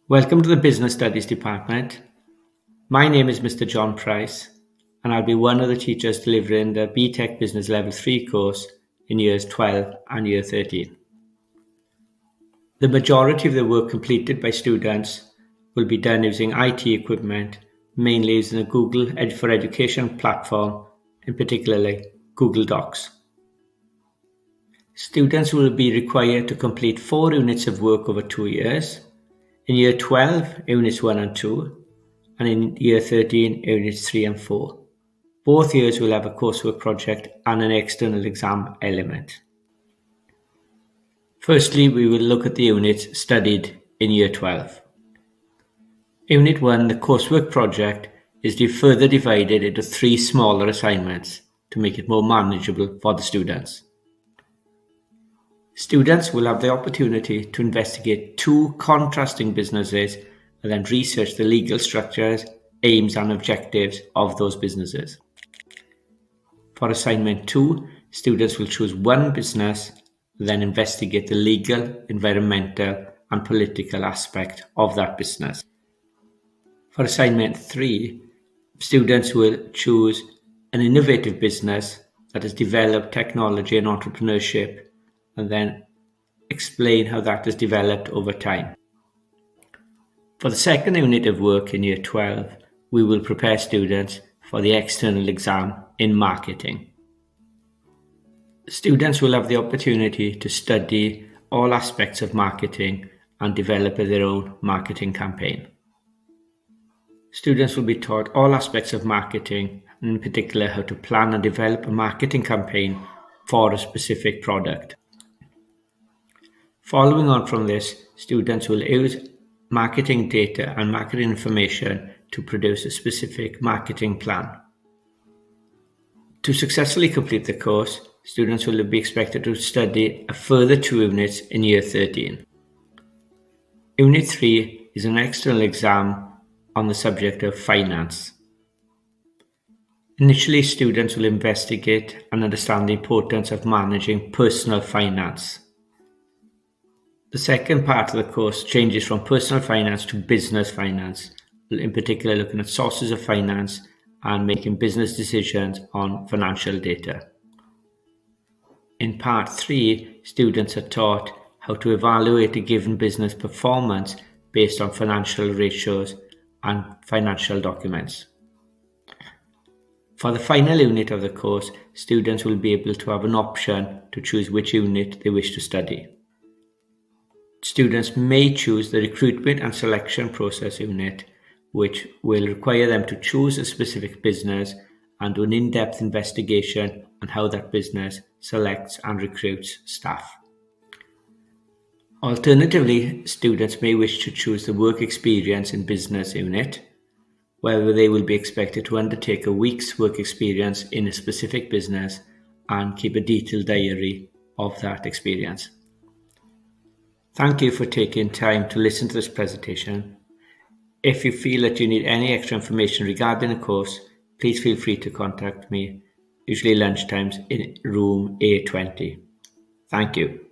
Welcome to the Business Studies Department. My name is Mr. John Price, and I'll be one of the teachers delivering the BTEC Business Level 3 course in Years 12 and Year 13. The majority of the work completed by students will be done using IT equipment, mainly using the Google for Education platform, in particular Google Docs. Students will be required to complete 4 units of work over 2 years. In Year 12, Units 1 and 2, and in Year 13, Units 3 and 4. Both years will have a coursework project and an external exam element. Firstly, we will look at the units studied in Year 12. Unit 1, the coursework project, is further divided into 3 smaller assignments to make it more manageable for the students. Students will have the opportunity to investigate 2 contrasting businesses and then research the legal structures, aims and objectives of those businesses. For assignment 2, students will choose 1 business, then investigate the legal, environmental and political aspect of that business. For assignment 3, students will choose an innovative business that has developed technology and entrepreneurship, and then explain how that has developed over time. For the second unit of work in Year 12, we will prepare students for the external exam in marketing. Students will have the opportunity to study all aspects of marketing and develop their own marketing campaign. Students will be taught all aspects of marketing, and in particular how to plan and develop a marketing campaign for a specific product. Following on from this, students will use marketing data and marketing information to produce a specific marketing plan. To successfully complete the course, students will be expected to study a further 2 units in Year 13. Unit 3 is an external exam on the subject of finance. Initially, students will investigate and understand the importance of managing personal finance. The second part of the course changes from personal finance to business finance, in particular looking at sources of finance and making business decisions on financial data. In part 3, students are taught how to evaluate a given business performance based on financial ratios and financial documents. For the final unit of the course, students will be able to have an option to choose which unit they wish to study. Students may choose the recruitment and selection process unit, which will require them to choose a specific business and do an in-depth investigation on how that business selects and recruits staff. Alternatively, students may wish to choose the work experience in business unit, where they will be expected to undertake a week's work experience in a specific business and keep a detailed diary of that experience. Thank you for taking time to listen to this presentation. If you feel that you need any extra information regarding the course, please feel free to contact me, usually lunchtimes in room A20. Thank you.